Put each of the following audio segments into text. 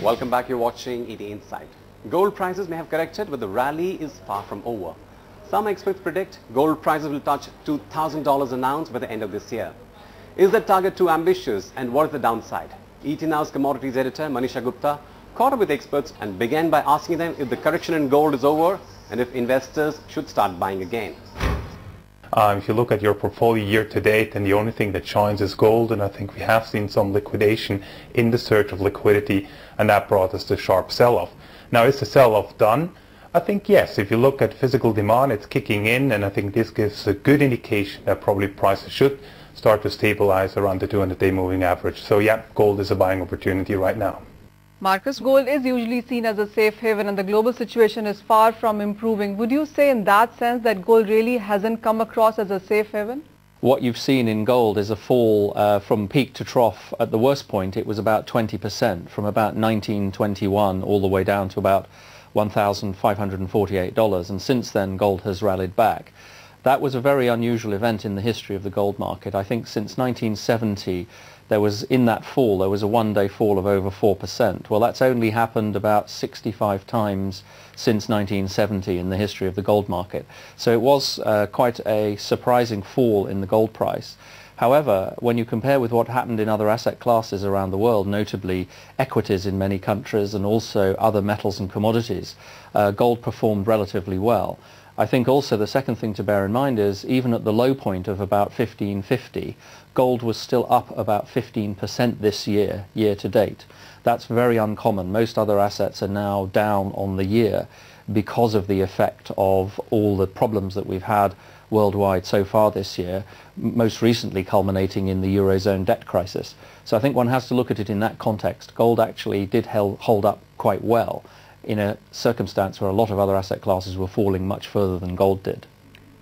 Welcome back. You're watching ET Insight. Gold prices may have corrected, but the rally is far from over. Some experts predict gold prices will touch $2,000 an ounce by the end of this year. Is that target too ambitious, and what is the downside? ET Now's commodities editor Manisha Gupta caught up with experts and began by asking them if the correction in gold is over and if investors should start buying again. If you look at your portfolio year to date, then the only thing that shines is gold, and I think we have seen some liquidation in the search of liquidity, and that brought us to a sharp sell-off. Now, is the sell-off done? I think yes. If you look at physical demand, it's kicking in, and I think this gives a good indication that probably prices should start to stabilize around the 200-day moving average. So yeah, gold is a buying opportunity right now. Marcus, gold is usually seen as a safe haven and the global situation is far from improving. Would you say in that sense that gold really hasn't come across as a safe haven? What you've seen in gold is a fall from peak to trough. At the worst point it was about 20%, from about 1921 all the way down to about $1,548, and since then gold has rallied back. That was a very unusual event in the history of the gold market. I think since 1970 there was a one-day fall of over 4%. Well, that's only happened about 65 times since 1970 in the history of the gold market. So it was quite a surprising fall in the gold price. However, when you compare with what happened in other asset classes around the world, notably equities in many countries and also other metals and commodities, gold performed relatively well. I think also the second thing to bear in mind is even at the low point of about 1550, gold was still up about 15% this year, year to date. That's very uncommon. Most other assets are now down on the year because of the effect of all the problems that we've had worldwide so far this year, most recently culminating in the Eurozone debt crisis. So I think one has to look at it in that context. Gold actually did hold up quite well in a circumstance where a lot of other asset classes were falling much further than gold did.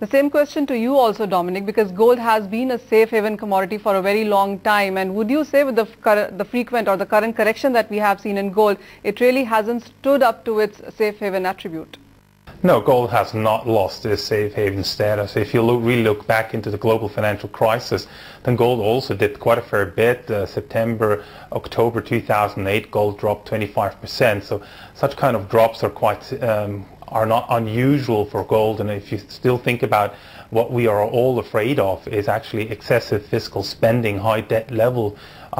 The same question to you also, Dominic, because gold has been a safe haven commodity for a very long time, and would you say with the frequent or the current correction that we have seen in gold, it really hasn't stood up to its safe haven attribute? No, gold has not lost its safe haven status. If you really look back into the global financial crisis, then gold also did quite a fair bit. September, October 2008, gold dropped 25%. So such kind of drops are not unusual for gold. And if you still think about what we are all afraid of is actually excessive fiscal spending, high debt level,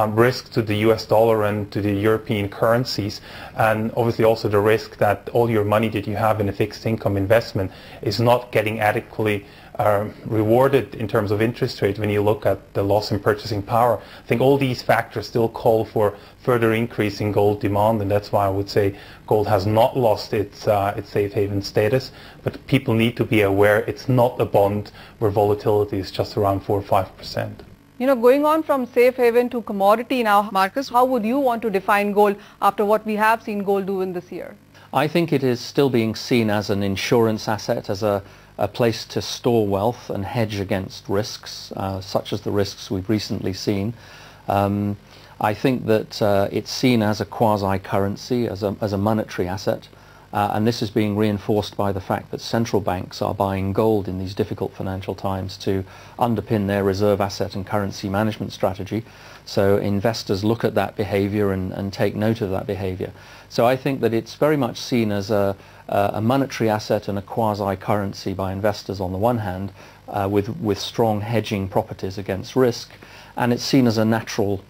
risk to the US dollar and to the European currencies, and obviously also the risk that all your money that you have in a fixed income investment is not getting adequately rewarded in terms of interest rate when you look at the loss in purchasing power. I think all these factors still call for further increase in gold demand, and that's why I would say gold has not lost its safe haven status, but people need to be aware it's not a bond where volatility is just around 4 or 5%. You know, going on from safe haven to commodity now, Marcus, how would you want to define gold after what we have seen gold do in this year? I think it is still being seen as an insurance asset, as a place to store wealth and hedge against risks, such as the risks we've recently seen. I think that it's seen as a quasi-currency, as a monetary asset. And this is being reinforced by the fact that central banks are buying gold in these difficult financial times to underpin their reserve asset and currency management strategy. So investors look at that behavior and take note of that behavior. So I think that it's very much seen as a monetary asset and a quasi-currency by investors on the one hand, with strong hedging properties against risk, and it's seen as a natural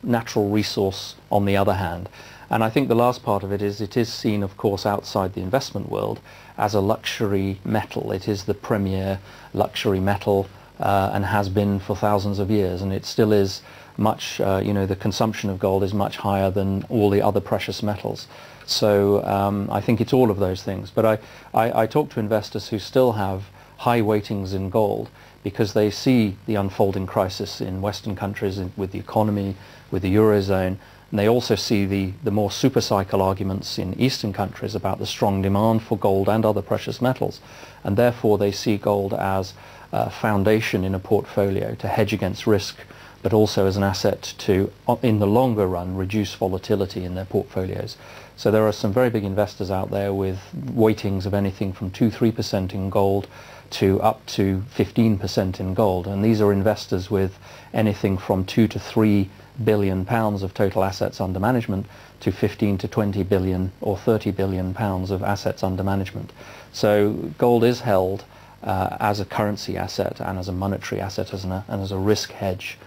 resource on the other hand. And I think the last part of it is seen, of course, outside the investment world as a luxury metal. It is the premier luxury metal and has been for thousands of years, and it still is much, the consumption of gold is much higher than all the other precious metals. So I think it's all of those things. But I talk to investors who still have high weightings in gold because they see the unfolding crisis in Western countries with the economy, with the Eurozone. And they also see the more super cycle arguments in Eastern countries about the strong demand for gold and other precious metals. And therefore they see gold as a foundation in a portfolio to hedge against risk, but also as an asset to, in the longer run, reduce volatility in their portfolios. So there are some very big investors out there with weightings of anything from 2-3% in gold to up to 15% in gold. And these are investors with anything from 2 to 3 billion pounds of total assets under management to 15 to 20 billion or 30 billion pounds of assets under management. So gold is held as a currency asset and as a monetary asset and as a risk hedge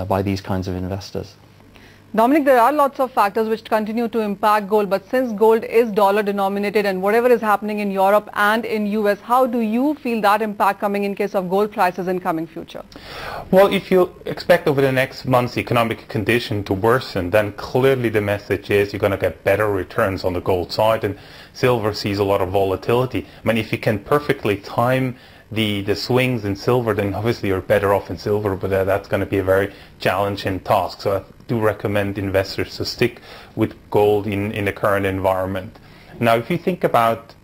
by these kinds of investors. Dominic, there are lots of factors which continue to impact gold, but since gold is dollar denominated and whatever is happening in Europe and in US, how do you feel that impact coming in case of gold prices in coming future? Well, if you expect over the next months economic condition to worsen, then clearly the message is you're going to get better returns on the gold side, and silver sees a lot of volatility. I mean, if you can perfectly time the swings in silver, then obviously you're better off in silver, but that's going to be a very challenging task. So I do recommend investors to stick with gold in the current environment. Now, if you think about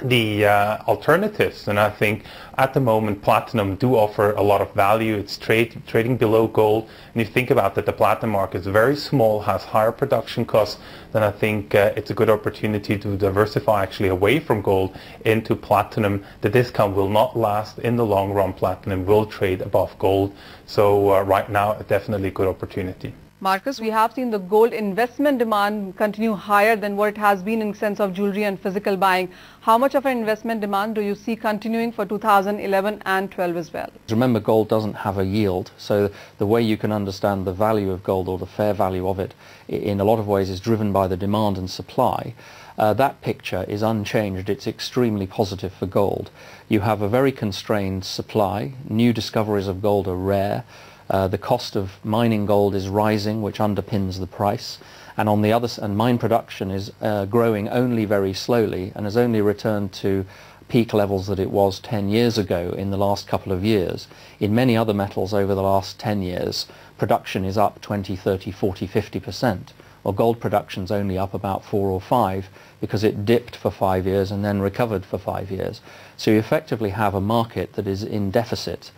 the alternatives, and I think at the moment platinum do offer a lot of value. It's trading below gold, and if you think about that, the platinum market is very small, has higher production costs, then I think it's a good opportunity to diversify actually away from gold into platinum. The discount will not last in the long run. Platinum will trade above gold, so right now definitely a good opportunity. Marcus, we have seen the gold investment demand continue higher than what it has been in sense of jewelry and physical buying. How much of an investment demand do you see continuing for 2011 and 12 as well? Remember, gold doesn't have a yield, so the way you can understand the value of gold or the fair value of it in a lot of ways is driven by the demand and supply. That picture is unchanged. It's extremely positive for gold. You have a very constrained supply. New discoveries of gold are rare. The cost of mining gold is rising, which underpins the price, and on the other side, mine production is growing only very slowly and has only returned to peak levels that it was 10 years ago in the last couple of years. In many other metals over the last 10 years, production is up 20, 30, 40, 50%. Well, gold production's only up about 4 or 5 because it dipped for 5 years and then recovered for 5 years. So you effectively have a market that is in deficit.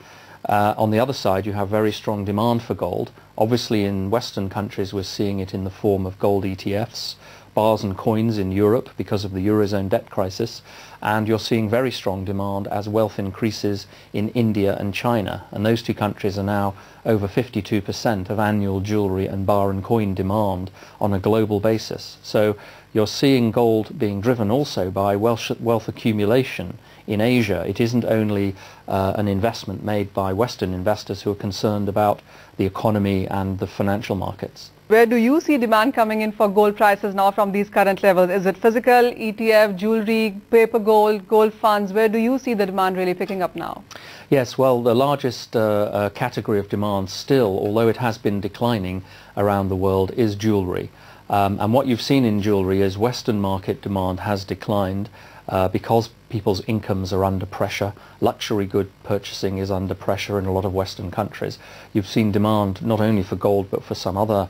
On the other side, you have very strong demand for gold. Obviously, in Western countries, we're seeing it in the form of gold ETFs, bars and coins in Europe because of the Eurozone debt crisis, and you're seeing very strong demand as wealth increases in India and China. And those two countries are now over 52% of annual jewelry and bar and coin demand on a global basis. So you're seeing gold being driven also by wealth accumulation in Asia. It isn't only an investment made by Western investors who are concerned about the economy and the financial markets. Where do you see demand coming in for gold prices now from these current levels? Is it physical, ETF, jewelry, paper gold, gold funds? Where do you see the demand really picking up now? Yes, well, the largest category of demand still, although it has been declining around the world, is jewelry. And what you've seen in jewelry is Western market demand has declined because people's incomes are under pressure. Luxury good purchasing is under pressure in a lot of Western countries. You've seen demand not only for gold but for some other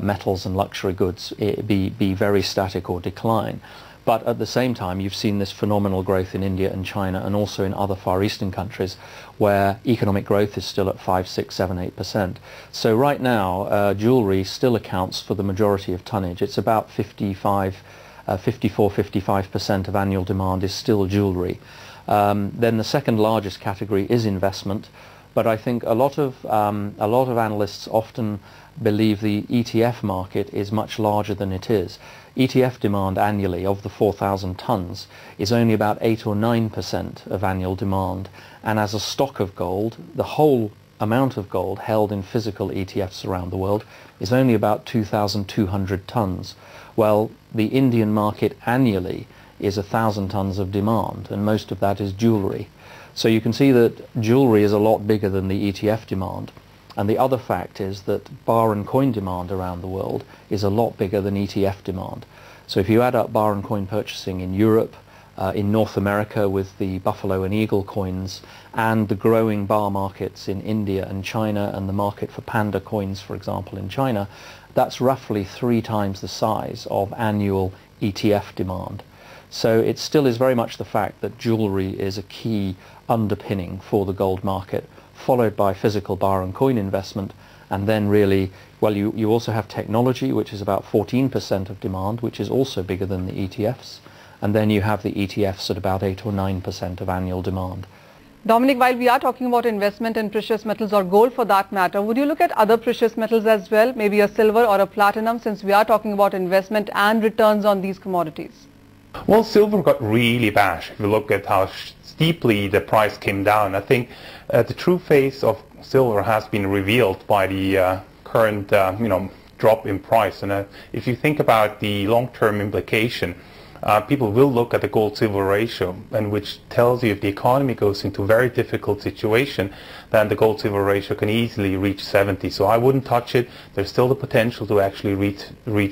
metals and luxury goods be very static or decline. But at the same time, you've seen this phenomenal growth in India and China and also in other Far Eastern countries where economic growth is still at 5, 6, 7, 8%. So right now, jewelry still accounts for the majority of tonnage. It's about 54, 55% of annual demand is still jewelry. Then the second largest category is investment. But I think a lot of analysts often believe the ETF market is much larger than it is. ETF demand annually of the 4,000 tons is only about 8 or 9% of annual demand, and as a stock of gold, the whole amount of gold held in physical ETFs around the world is only about 2,200 tons. Well, the Indian market annually is 1,000 tons of demand, and most of that is jewelry. So you can see that jewelry is a lot bigger than the ETF demand. And the other fact is that bar and coin demand around the world is a lot bigger than ETF demand. So if you add up bar and coin purchasing in Europe, in North America with the Buffalo and Eagle coins, and the growing bar markets in India and China, and the market for panda coins, for example, in China, that's roughly 3 times the size of annual ETF demand. So it still is very much the fact that jewelry is a key underpinning for the gold market, followed by physical bar and coin investment, and then really, well, you also have technology, which is about 14% of demand, which is also bigger than the ETFs, and then you have the ETFs at about 8 or 9% of annual demand. Dominic, while we are talking about investment in precious metals or gold for that matter, would you look at other precious metals as well, maybe a silver or a platinum, since we are talking about investment and returns on these commodities? Well, silver got really bad. If you look at how steeply the price came down, I think the true face of silver has been revealed by the current, drop in price. And if you think about the long-term implication, people will look at the gold-silver ratio, and which tells you if the economy goes into a very difficult situation, then the gold-silver ratio can easily reach 70. So I wouldn't touch it. There's still the potential to actually reach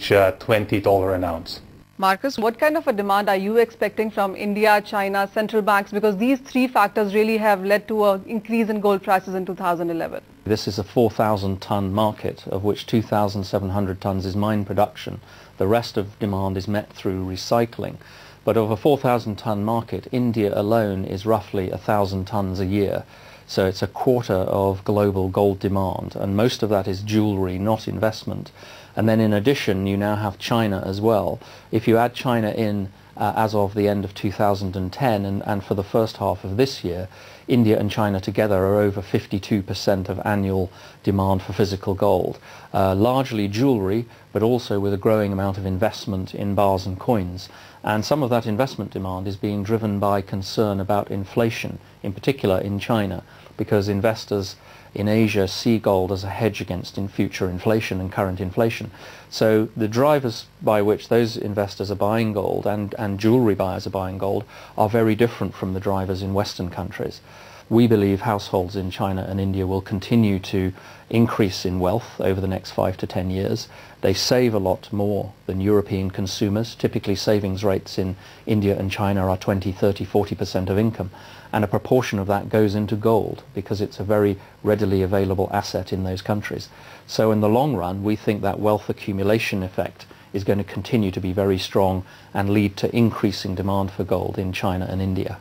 $20 an ounce. Marcus, what kind of a demand are you expecting from India, China, central banks? Because these three factors really have led to an increase in gold prices in 2011. This is a 4,000 ton market, of which 2,700 tons is mine production. The rest of demand is met through recycling. But of a 4,000 ton market, India alone is roughly 1,000 tons a year. So it's a quarter of global gold demand, and most of that is jewelry, not investment. And then in addition, you now have China as well. If you add China in as of the end of 2010 and for the first half of this year, India and China together are over 52% of annual demand for physical gold. Largely jewelry, but also with a growing amount of investment in bars and coins. And some of that investment demand is being driven by concern about inflation, in particular in China, because investors in Asia see gold as a hedge against future inflation and current inflation. So the drivers by which those investors are buying gold and jewelry buyers are buying gold are very different from the drivers in Western countries. We believe households in China and India will continue to increase in wealth over the next 5 to 10 years. They save a lot more than European consumers. Typically savings rates in India and China are 20, 30, 40% of income. And a proportion of that goes into gold because it's a very readily available asset in those countries. So in the long run, we think that wealth accumulation effect is going to continue to be very strong and lead to increasing demand for gold in China and India.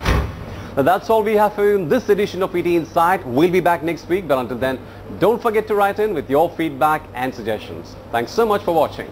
Now that's all we have for you in this edition of ET Insight. We'll be back next week, but until then, don't forget to write in with your feedback and suggestions. Thanks so much for watching.